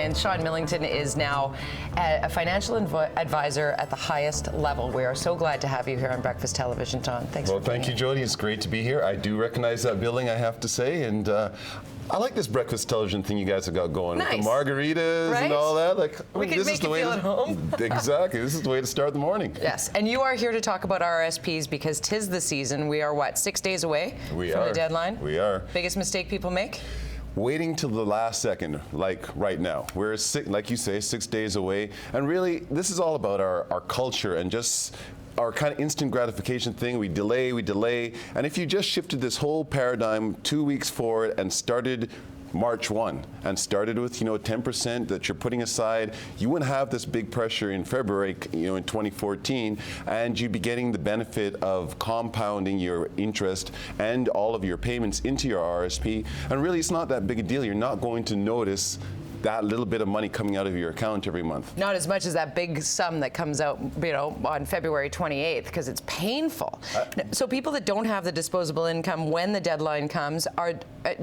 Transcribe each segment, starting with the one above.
And Sean Millington is now a financial advisor at the highest level. We are so glad to have you here on Breakfast Television, Sean. Thanks. Well, thank you, Jody. It's great to be here. I do recognize that building, I have to say, and I like this breakfast television thing you guys have got going. Nice. With the margaritas Right? and all that. Like, We can make you feel at home. Exactly. This is the way to start the morning. Yes, and you are here to talk about RRSPs because 'tis the season. We are, what, 6 days away from the deadline? We are. Biggest mistake people make? Waiting till the last second, like right now. We're, like you say, 6 days away. And really, this is all about our culture and just our kind of instant gratification thing. We delay. And if you just shifted this whole paradigm 2 weeks forward and started March 1 and started with 10% that you're putting aside, you wouldn't have this big pressure in February in 2014, and you'd be getting the benefit of compounding your interest and all of your payments into your RRSP. And really, it's not that big a deal. You're not going to notice that little bit of money coming out of your account every month. Not as much as that big sum that comes out, on February 28th, because it's painful. So people that don't have the disposable income when the deadline comes,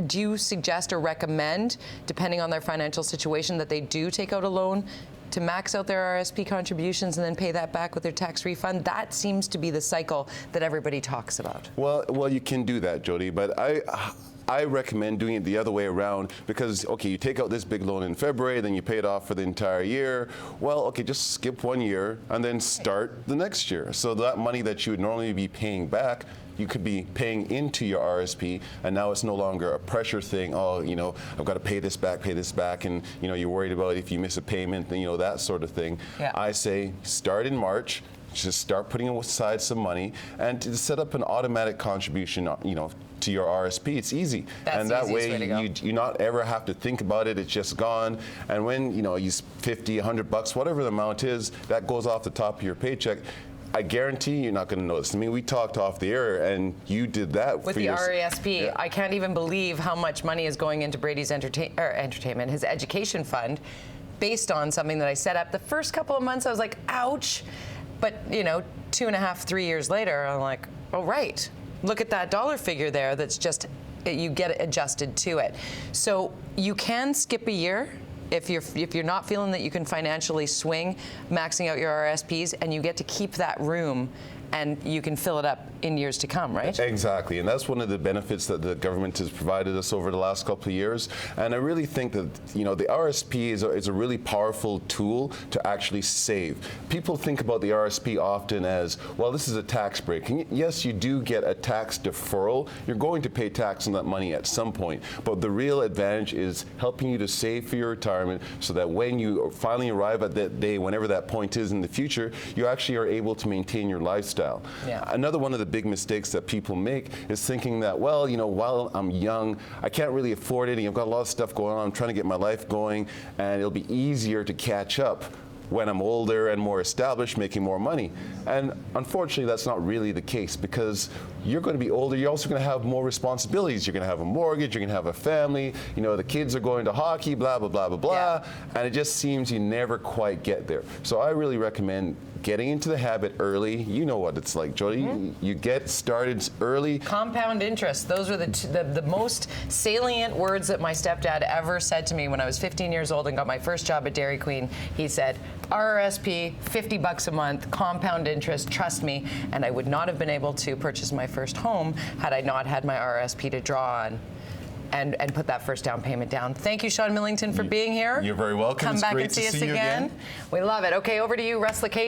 do you suggest or recommend, depending on their financial situation, that they do take out a loan to max out their RRSP contributions and then pay that back with their tax refund? That seems to be the cycle that everybody talks about. Well, you can do that, Jody, but I recommend doing it the other way around because, okay, you take out this big loan in February, then you pay it off for the entire year. Well, okay, just skip 1 year and then start the next year. So that money that you would normally be paying back, you could be paying into your RSP, and now it's no longer a pressure thing. Oh, I've got to pay this back, and you're worried about if you miss a payment, that sort of thing. Yeah. I say start in March. Just start putting aside some money and to set up an automatic contribution, to your RSP. It's easy. That's and that the easiest way way to go. you not ever have to think about it. It's just gone. And when, you 50, $100, whatever the amount is, that goes off the top of your paycheck. I guarantee you're not going to notice. I mean, we talked off the air, and you did that with the RRSP. Yeah. I can't even believe how much money is going into Brady's entertainment, his education fund, based on something that I set up. The first couple of months, I was like, ouch. But 2.5, 3 years later, I'm like, oh right, look at that dollar figure there. That's just, you get adjusted to it. So you can skip a year if you're not feeling that you can financially swing maxing out your RRSPs, and you get to keep that room, and you can fill it up in years to come, right? Exactly, and that's one of the benefits that the government has provided us over the last couple of years. And I really think that the RSP is a really powerful tool to actually save. People think about the RSP often as, well, this is a tax break. And yes, you do get a tax deferral. You're going to pay tax on that money at some point, but the real advantage is helping you to save for your retirement, so that when you finally arrive at that day, whenever that point is in the future, you actually are able to maintain your lifestyle. Yeah. Another one of the big mistakes that people make is thinking that, well, while I'm young, I can't really afford it. I've got a lot of stuff going on. I'm trying to get my life going, and it'll be easier to catch up when I'm older and more established, making more money. And unfortunately, that's not really the case, because you're going to be older. You're also going to have more responsibilities. You're going to have a mortgage. You're going to have a family. The kids are going to hockey, blah, blah, blah, blah, blah. Yeah. And it just seems you never quite get there. So I really recommend getting into the habit early. You know what it's like, Jody. Mm-hmm. You get started early. Compound interest. Those were the most salient words that my stepdad ever said to me when I was 15 years old and got my first job at Dairy Queen. He said, RRSP, $50 a month, compound interest, trust me. And I would not have been able to purchase my first home had I not had my RRSP to draw on and put that first down payment down. Thank you, Sean Millington, for being here. You're very welcome. Come it's back great and see to us see you again. We love it. Okay, over to you, Russ LeCase.